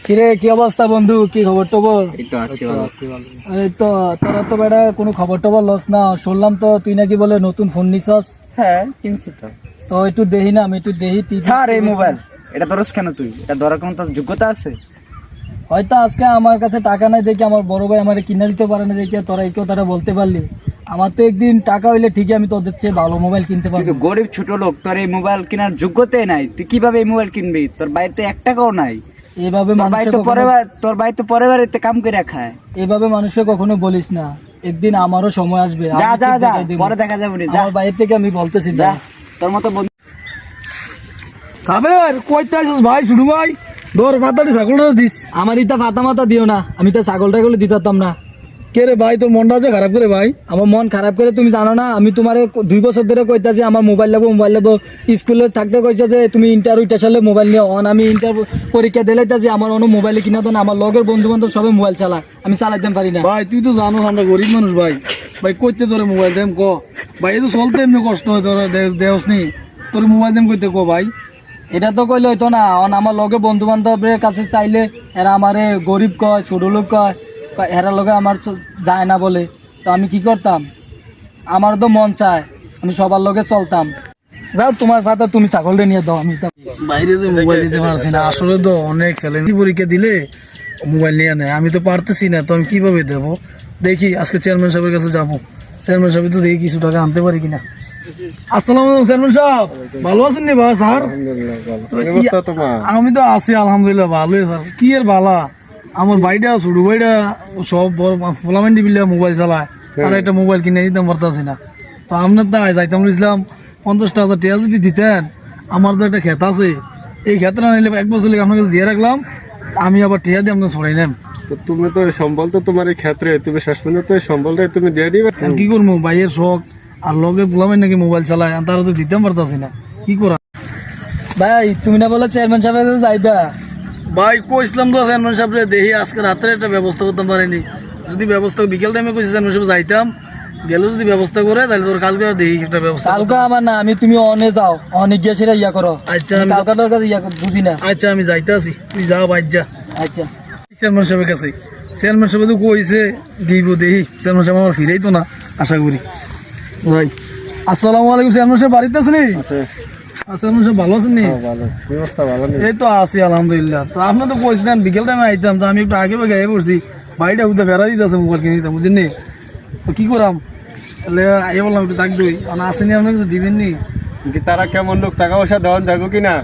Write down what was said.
কিরে কি অবস্থা বন্ধু, কি খবর টবর? এই তো আছি ভালো। এই তো তোরা তো বেটা কোনো খবর টবর লস না, শুনলাম তো তুই নাকি বলে নতুন ফোন নিছস। হ্যাঁ কিনছি তো। তো একটু দেখি না, আমি একটু দেখি টিভি। ছাড় এই মোবাইল, এটা ধরস কেন তুই? এটা ধরার কোনো তোর যোগ্যতা আছে? হয়তো আজকে আমার কাছে টাকা নাই দেখি আমার বড় ভাই আমার কিনে দিতে পারে না দেখি তোরা এই কথাটা বলতে পারলি। আমার তো একদিন টাকা হইলে ঠিকই আমি তোদের চেয়ে ভালো মোবাইল কিনতে তুই পারবো। তো গরিব ছোট লোক, তোর এই মোবাইল কেনার যোগ্যতাই নাই। তুই কিভাবে এই মোবাইল কিনবি? তোর বাড়িতে 1 টাকাও নাই। এভাবে তোর বাড়ি তো তোর বাড়ি তো পরের বাড়িতে কাম করে খায়। এভাবে মানুষকে কখনো বলিস না, একদিন আমারও সময় আসবে। যা আমি যা ঠিক যা, দেখাই দেবো। পরে দেখা যাবে না। যা আমার বাইরে থেকে আমি বলতেছি যা, যা। তোর মতো বন্ধু কাবের কইতে আইছস ভাই? শুরু ভাই ধর মাথাটি ছাগলটা দিস। আমার ইটা ফাতা মাথা দিও না, আমি তো ছাগলটা গুলো দিতাম না। কে রে ভাই, তোর মনটা আছে খারাপ করে ভাই? আমার মন খারাপ করে তুমি জানো না? আমি তোমার 2 বছর ধরে কইতাছি আমার মোবাইল লাগবো। স্কুলে থাকতে কইছে যে তুমি ইন্টার সালে মোবাইল নিয়ে অন। আমি ইন্টার পরীক্ষা দিলাইতাছি, আমার অন্য মোবাইলে কিনা তো না। আমার লগের বন্ধু বান্ধব সবাই মোবাইল চালা, আমি চালাইতে পারি না। ভাই তুই তো জানো আমরা গরিব মানুষ ভাই। ভাই কইতে তোরে মোবাইল দেম ক ভাই? এই তো চলতে এমনি কষ্ট হয়, তোর দেওস নি তোর মোবাইল দেম কইতে ক ভাই? এটা তো কইলে হইতো না। অন আমার লগে বন্ধু বান্ধবের কাছে চাইলে এরা আমারে গরিব কয়, ছোট লোক কয়, এরা লগে আমার যায় না বলে। তো আমি কি করতাম? আমার তো মন চায় আমি সবার লগে চলতাম। যাও তোমার ফাতা, তুমি ছাগলটা নিয়ে দাও। আমি বাইরে যে মোবাইল দিতে পারছি না, আসলে তো অনেক চ্যালেঞ্জ। পরীক্ষা দিলে মোবাইল নিয়ে নেয়, আমি তো পারতেছি না, তো আমি কিভাবে দেবো? দেখি আজকে চেয়ারম্যান সাহেবের কাছে যাবো। চেয়ারম্যান সাহেব তো দেখি কিছু টাকা আনতে পারি কিনা। আসসালামু আলাইকুম চেয়ারম্যান সাহেব, ভালো আছেন নি ভাই? স্যার আমি তো আছি আলহামদুলিল্লাহ ভালোই স্যার। কি এর ভালা, আমার ভাইটা ছোট ভাইটা সব ফোলামেন্টি বিলে মোবাইল চালায়, আর একটা মোবাইল কিনে দিতে পারতাছি না। তো আপনার তো যাইতাম ইসলাম 50,000 টাকা যদি দিতেন। আমার তো একটা ক্ষেত আছে, এই ক্ষেতটা নিলে 1 বছর লেগে আপনার কাছে দিয়ে রাখলাম, আমি আবার টিয়া দিয়ে আপনার ছড়াই নেম। তো তুমি তো এই সম্বল তো তোমার এই ক্ষেত্রে, তুমি শেষ পর্যন্ত এই সম্বলটা তুমি দিয়ে দিবে। আর কি করবো, ভাইয়ের শখ আর লগে পোলামেন নাকি মোবাইল চালায়, আর তারা তো দিতে পারতাছি না, কি করা? ভাই তুমি না বলে চেয়ারম্যান সাহেবের কাছে যাইবা? ভাই কইছিলাম তো চেয়ারম্যান সাহেব দেখি আজকে রাত্রে একটা ব্যবস্থা করতে পারেনি। যদি ব্যবস্থা বিকেল টাইমে কইছি চেয়ারম্যান সাহেব যাইতাম, গেলে যদি ব্যবস্থা করে তাহলে তোর কালকে দেখি একটা ব্যবস্থা। কালকে আমার না, আমি তুমি অনে যাও, অনে গিয়ে সেটা ইয়া করো। আচ্ছা আমি কালকাটার কাছে ইয়া বুঝি না। আচ্ছা আমি যাইতে আছি, তুই যা বাইর যা আচ্ছা চেয়ারম্যান সাহেবের কাছে। চেয়ারম্যান সাহেব তো কইছে দিব, দেখি চেয়ারম্যান সাহেব আমার ফিরেই তো না আশা করি। ভাই আসসালামু আলাইকুম চেয়ারম্যান সাহেব, বাড়িতে আছেন? চেয়ারম্যান সাহেব ভালো আছেন নি? ব্যবস্থা ভালো নেই। এই তো আছি আলহামদুলিল্লাহ। তো আপনি তো কইছিলেন বিকেল টাইমে আইতাম, তো আমি একটু আগে ভাগে আগে পড়ছি। বাড়িটা উঠে বেড়া দিতে আছে মোবাইল কিনে দিতাম, বুঝছেন নি? তো কি করাম, তাহলে আইয়া বললাম একটু তাক দই আসেনি, আপনার কাছে দিবেন নি? কি তারা কেমন লোক, টাকা পয়সা দেওয়ান যাবো কিনা?